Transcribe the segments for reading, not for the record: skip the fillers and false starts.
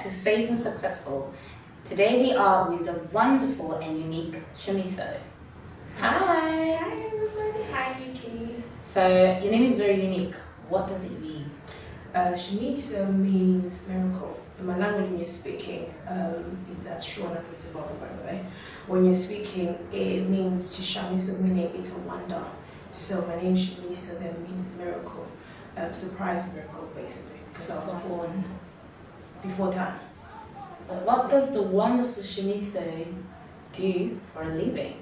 to Safe and Successful. Today we are with the wonderful and unique Shamiso. Hi everybody. Hi Niky. So your name is very unique. What does it mean? Shamiso means miracle. In my language, when you're speaking, that's Shona from Zimbabwe, by the way. When you're speaking, it means to Shamiso, meaning it's a wonder. So my name Shamiso then means miracle, surprise miracle, basically. So I was born before time. What does the wonderful Shamiso do for a living?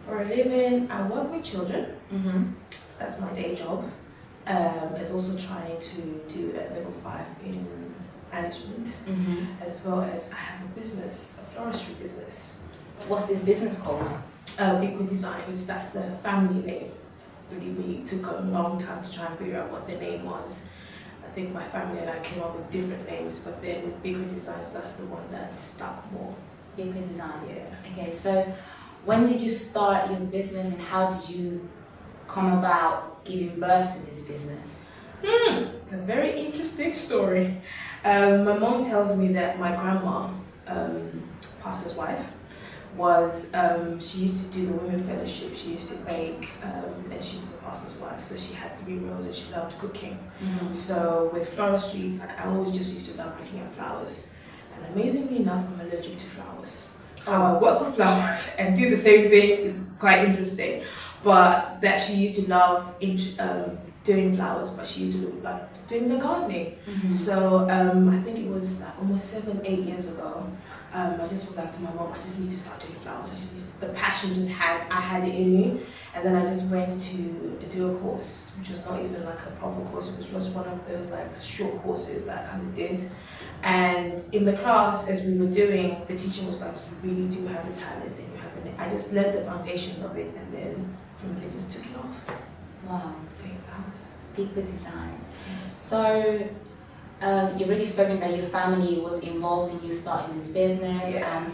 For a living, I work with children. Mm-hmm. That's my day job. There's also trying to do a level 5 in management, as well as I have a business, a floristry business. What's this business called? Bikwa Designs. That's the family name. Believe me, it took a long time to try and figure out what the name was. I think my family and I came up with different names, but then with Bikwa Designs, that's the one that stuck more. Bikwa Designs. Yeah. Okay, so when did you start your business and how did you come about giving birth to this business? It's a very interesting story. My mom tells me that my grandma, pastor's wife, was she used to do the women fellowship. She used to bake, and she was a pastor's wife, so she had 3 rows and she loved cooking. So with floristry, it's like I always just used to love looking at flowers. And amazingly enough, I'm allergic to flowers. How I work with flowers and do the same thing is quite interesting. But that she used to love doing flowers, but she used to like doing the gardening. So I think it was like almost 7-8 years ago. I just was like to my mom, I just need to start doing flowers. The passion I had it in me. And then I just went to do a course, which was not even like a proper course. It was just one of those like short courses that I kind of did. And in the class, as we were doing, the teacher was like, you really do have a talent and you have an. I just learned the foundations of it, and then from there just took it off. Wow. Doing flowers. Bikwa Designs. Yes. So you've already spoken that your family was involved in you starting this business. Yeah.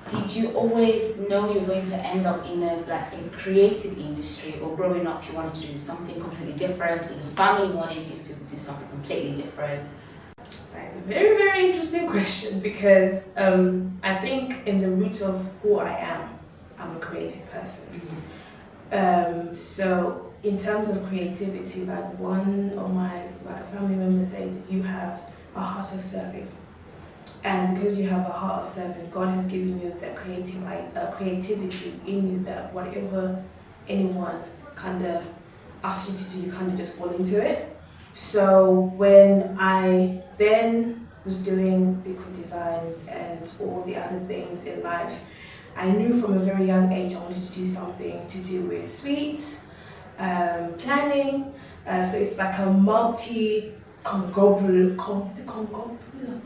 Did you always know you're going to end up in a like sort of creative industry, or growing up you wanted to do something completely different, or your family wanted you to do something completely different? That's a very, very interesting question, because I think in the root of who I am, I'm a creative person. So in terms of creativity, like one of my a family member said, you have a heart of serving. And because you have a heart of serving, God has given you that creativity in you, that whatever anyone kind of asks you to do, you kind of just fall into it. So when I then was doing Bikwa Designs and all the other things in life, I knew from a very young age I wanted to do something to do with sweets, planning. So it's like a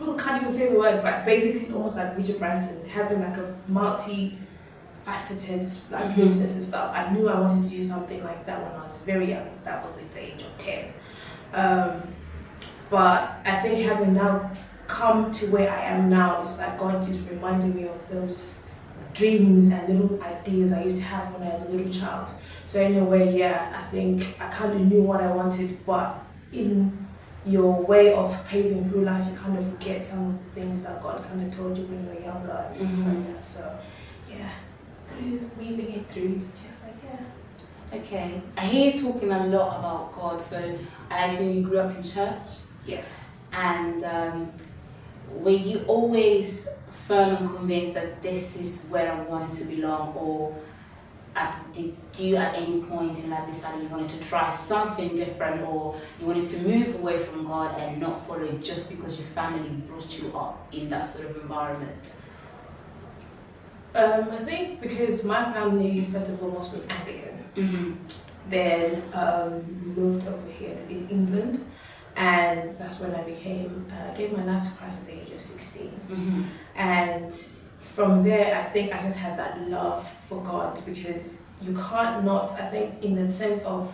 I can't even say the word, but basically almost like Richard Branson, having like a multi-faceted like business and stuff. I knew I wanted to do something like that when I was very young. That was like the age of 10. But I think having now come to where I am now, it's like God just reminded me of those dreams and little ideas I used to have when I was a little child. So in a way, yeah, I think I kind of knew what I wanted, but in your way of paving through life, you kind of forget some of the things that God kind of told you when you were younger and stuff like that. So yeah, through weaving it through, just like yeah. Okay, I hear you talking a lot about God, so I assume you grew up in church? Yes. And were you always firm and convinced that this is where I wanted to belong, or did you at any point in life decide you wanted to try something different, or you wanted to move away from God and not follow it just because your family brought you up in that sort of environment? I think because my family, first and foremost, was Anglican. Then we moved over here to England, and that's when I gave my life to Christ at the age of 16. And from there, I think I just had that love for God, because you can't not, I think in the sense of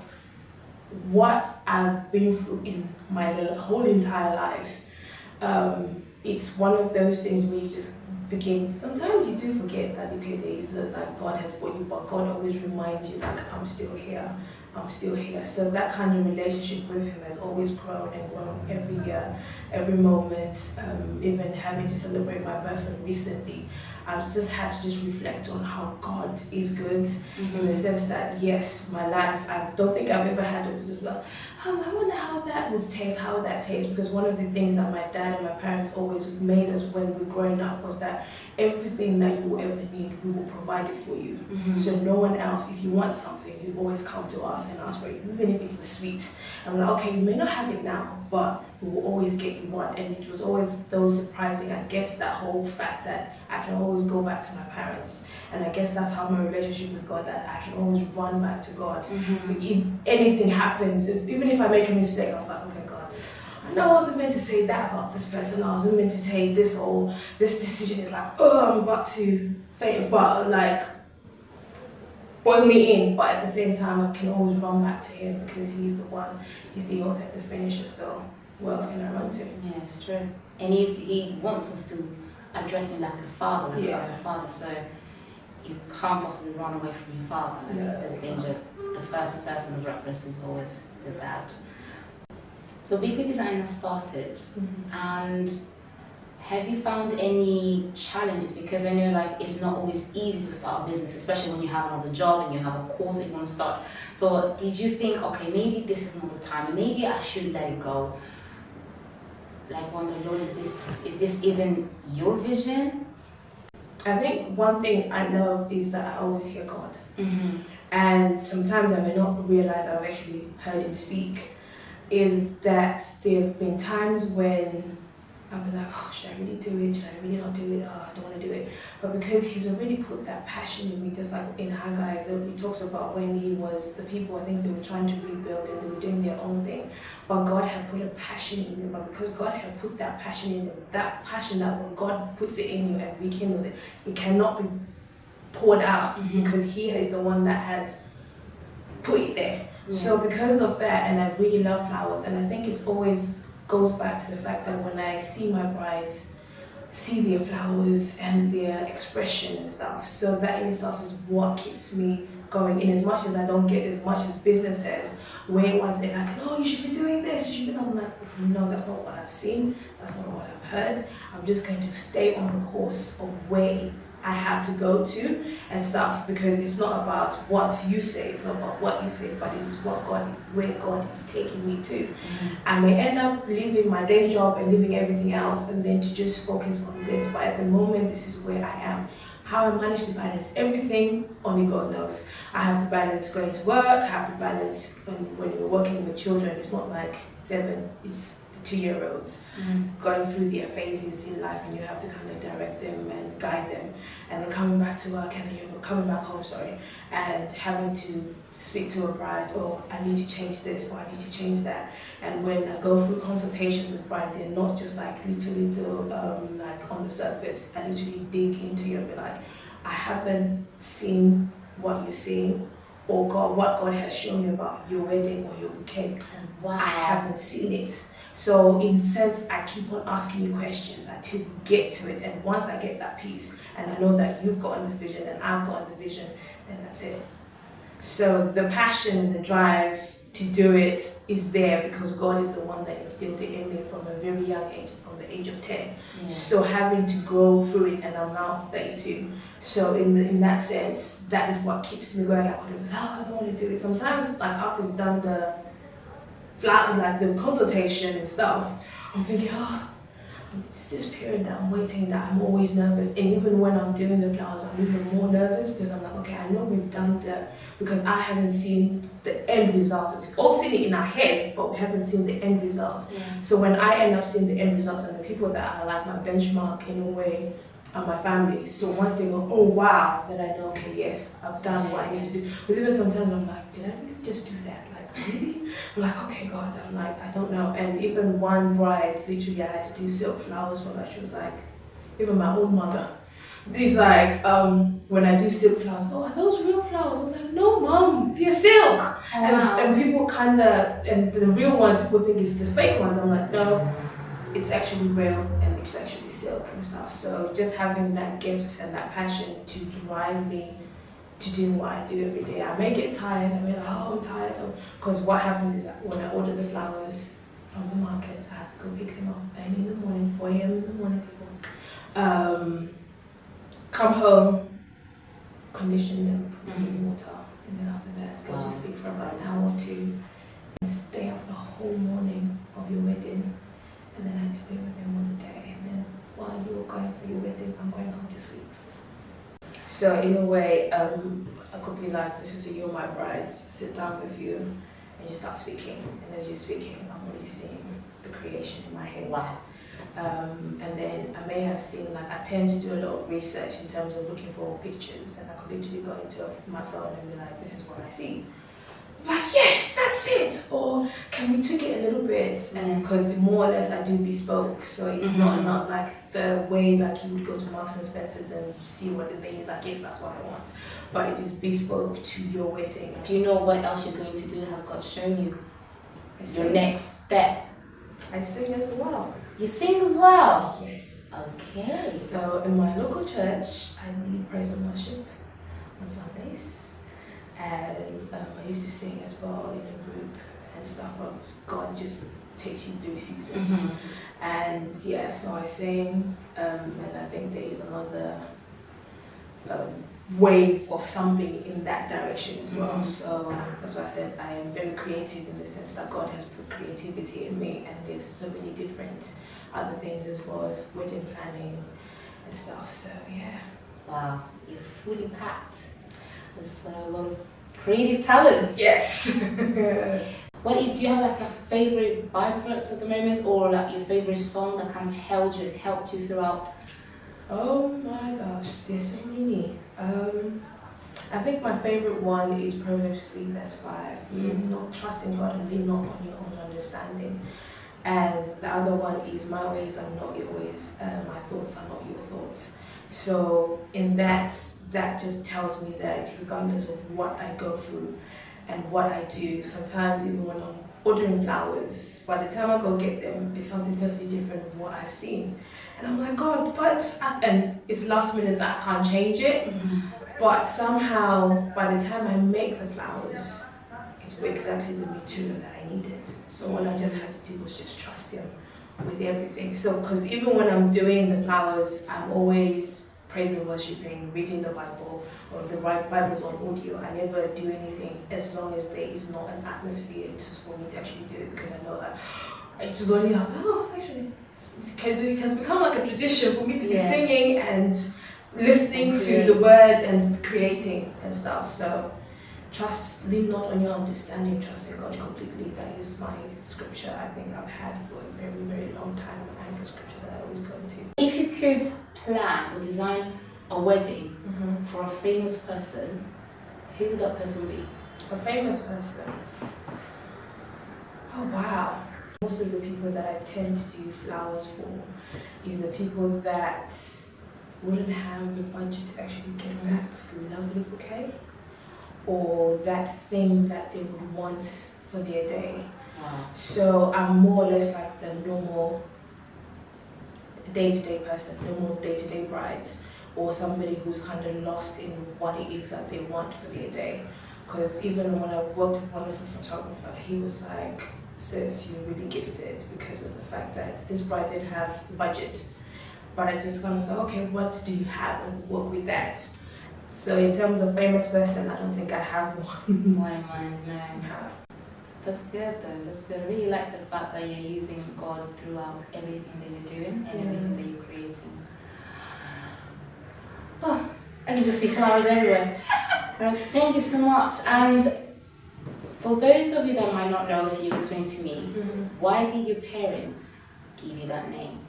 what I've been through in my whole entire life, it's one of those things where you just begin, sometimes you do forget that, okay, there is like God has brought you, but God always reminds you, like, I'm still here, I'm still here. So that kind of relationship with him has always grown and grown every year, every moment. Even having to celebrate my birthday recently, I've just had to just reflect on how God is good, in the sense that yes, my life, I don't think I've ever had it as well. I wonder how that would taste, how that tastes, because one of the things that my dad and my parents always made us when we were growing up was that everything that you will ever need, we will provide it for you. So no one else, if you want something, you always come to us and ask for it, even if it's a sweet. And we're like, okay, you may not have it now, but we will always get you one. And it was always those surprising, I guess, that whole fact that I can always go back to my parents. And I guess that's how my relationship with God, that I can always run back to God. If anything happens, even if I make a mistake, I'm like, okay, God, I know I wasn't meant to say that about this person. I wasn't meant to say this, or this decision is like, oh, I'm about to faint, but like, boil me in. But at the same time, I can always run back to him because he's the one, he's the author, the finisher. So where else can I run to? Yeah, it's true. And he wants us to address him like a father, like our father. So you can't possibly run away from your father. Like, there's danger. The first person of reference is always your dad. So Bikwa Designs started, and have you found any challenges? Because I know like it's not always easy to start a business, especially when you have another job and you have a course that you want to start. So did you think, okay, maybe this is not the time, maybe I should let it go? Like, wonder, Lord, is this even your vision? I think one thing I love is that I always hear God. And sometimes I may not realize I've actually heard him speak. Is that there have been times when I've been like, oh, should I really do it? Should I really not do it? Oh, I don't want to do it. But because he's already put that passion in me, just like in Haggai, he talks about when he was, the people, I think they were trying to rebuild and they were doing their own thing. But God had put a passion in them. But because God had put that passion in them, that passion that when God puts it in you and rekindles it, it cannot be poured out because he is the one that has put it there. So because of that, and I really love flowers, and I think it's always goes back to the fact that when I see my brides, see their flowers and their expression and stuff, so that in itself is what keeps me going. In as much as I don't get as much as businesses, where once they're like, no, you should be doing this, you should be, I'm like, no, that's not what I've seen, that's not what I've heard. I'm just going to stay on the course of where I have to go to and stuff, because it's not about what you say, it's not about what you say, but it's what God, where God is taking me to. I may end up leaving my day job and leaving everything else and then to just focus on this, but at the moment this is where I am. How I manage to balance everything, only God knows. I have to balance going to work, I have to balance when you're working with children, it's not like 7, it's 2-year-olds going through their phases in life, and you have to kind of direct them and guide them, and then coming back to work, and then you're coming back home, and having to speak to a bride, oh, I need to change this, or I need to change that. And when I go through consultations with bride, they're not just like little like on the surface. I literally dig into you and be like, I haven't seen what you're seeing, or what God has shown you about your wedding or your bouquet. Wow. I haven't seen it. So in a sense, I keep on asking you questions until we get to it. And once I get that piece, and I know that you've gotten the vision and I've gotten the vision, then that's it. So the passion and the drive to do it is there because God is the one that instilled it in me from a very young age, from the age of 10. So having to go through it, and I'm now 32. So in that sense, that is what keeps me going. I could have, I don't want to do it. Sometimes, like after we've done the consultation and stuff, I'm thinking, it's this period that I'm waiting, that I'm always nervous. And even when I'm doing the flowers, I'm even more nervous because I'm like, okay, I know we've done that, because I haven't seen the end result. We've all seen it in our heads, but we haven't seen the end result. So when I end up seeing the end results, and the people that are like my benchmark in a way are my family. So once they go, oh wow, then I know, okay, yes, I've done what I need to do. Because even sometimes I'm like, did I really just do that? Really? I'm like, okay, God, I'm like, I don't know. And even one bride, literally I had to do silk flowers for her. She was like, even my own mother, these like, when I do silk flowers, oh, are those real flowers? I was like, no, mom, they're silk. And people kind of, and the real ones, people think it's the fake ones. I'm like, no, it's actually real, and it's actually silk and stuff. So just having that gift and that passion to drive me to do what I do every day. I may get tired, I may like, oh, I'm tired. Because what happens is that when I order the flowers from the market, I have to go pick them up early in the morning, 4 a.m. in the morning, people. Come home, condition them, put them in water, and then after that, go to sleep for about an hour or two, and stay up the whole morning of your wedding, and then I had to be with them on the day, and then while you're going for your wedding, I'm going home to sleep. So in a way, I could be like, this is a You're My Bride, sit down with you, and you start speaking, and as you're speaking, I'm already seeing the creation in my head. Wow. And then I may have seen, like, I tend to do a lot of research in terms of looking for pictures, and I could literally go into my phone and be like, this is what I see. Like, yes, that's it. Or can we tweak it a little bit? And because more or less I do bespoke, so it's not like the way like you would go to Marks and Spencer's and see what they like. Yes, that's what I want, but it is bespoke to your wedding. Do you know what else you're going to do? Has God shown you your next step? I sing as well. You sing as well? Yes. Okay. So in my local church, I lead praise and worship on Sundays. And I used to sing as well in a group and stuff, but God just takes you through seasons. And yeah, so I sing, and I think there is another wave of something in that direction as well. So that's why I said I am very creative in the sense that God has put creativity in me, and there's so many different other things as well as wedding planning and stuff. So yeah. Wow, you're fully packed. There's a lot of creative talents. Yes. Do you have like a favorite Bible verse at the moment, or like your favorite song that kind of helped you throughout? Oh my gosh, there's so many. I think my favorite one is Proverbs 3 verse 5. Not trusting God and lean not on your own understanding. And the other one is my ways are not your ways, my thoughts are not your thoughts. So in that just tells me that regardless of what I go through and what I do, sometimes even when I'm ordering flowers, by the time I go get them, it's something totally different from what I've seen. And I'm like, God, and it's last minute that I can't change it. But somehow, by the time I make the flowers, it's exactly the material that I needed. So all I just had to do was just trust Him with everything. So, because even when I'm doing the flowers, I'm always praising, worshiping, reading the Bible, or the Bible's on audio. I never do anything as long as there is not an atmosphere just for me to actually do it, because I know that it's just only I was like, oh, actually, it has become like a tradition for me to be singing and listening to the word and creating and stuff. So lean not on your understanding, trust in God completely. That is my scripture I think I've had for a very, very long time, an anchor scripture that I always go to. If you could plan or design a wedding for a famous person, who would that person be? A famous person? Oh wow. Most of the people that I tend to do flowers for is the people that wouldn't have the budget to actually get that lovely bouquet or that thing that they would want for their day. Wow. So I'm more or less like the normal day-to-day person, normal day-to-day bride, or somebody who's kind of lost in what it is that they want for their day. Because even when I worked with one of the photographer, he was like, sis, you're really gifted, because of the fact that this bride didn't have the budget. But I just kind of thought, okay, what do you have, and work with that. So in terms of famous person, I don't think I have one. One in mind, no. That's good though, that's good. I really like the fact that you're using God throughout everything that you're doing and everything that you're creating. Oh, I can just see flowers everywhere. Thank you so much. And for those of you that might not know, so you explain to me, why did your parents give you that name?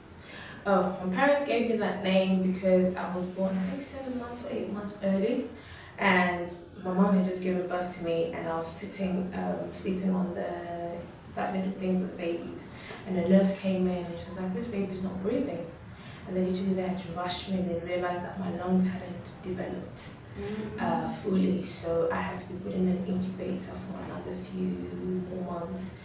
Oh, my parents gave me that name because I was born, I think 7 months or 8 months early, and my mom had just given birth to me, and I was sitting, sleeping on that little thing for the babies, and the nurse came in and she was like, this baby's not breathing, and then literally they had to rush me and they realized that my lungs hadn't developed fully, so I had to be put in an incubator for another few more months.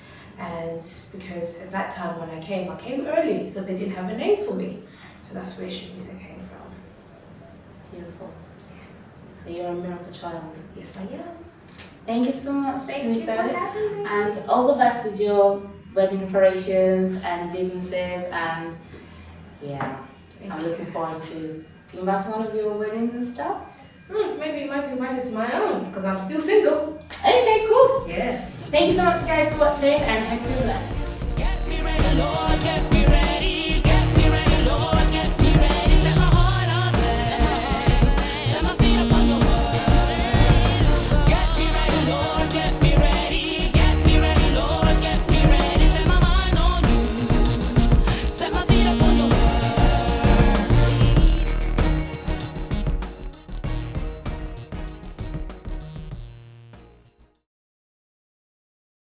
And because at that time when I came early, so they didn't have a name for me. So that's where Shamiso came from. Beautiful. So So you're a miracle child. Yes, I am. Thank you so much, Thank you for Shamiso. having me. And all the best with your wedding preparations and businesses. And yeah, I'm looking forward to being back to one of your weddings and stuff. Maybe you might be invited to my own because I'm still single. Okay, cool. Yeah. Thank you so much, guys, for watching, and hope you're blessed.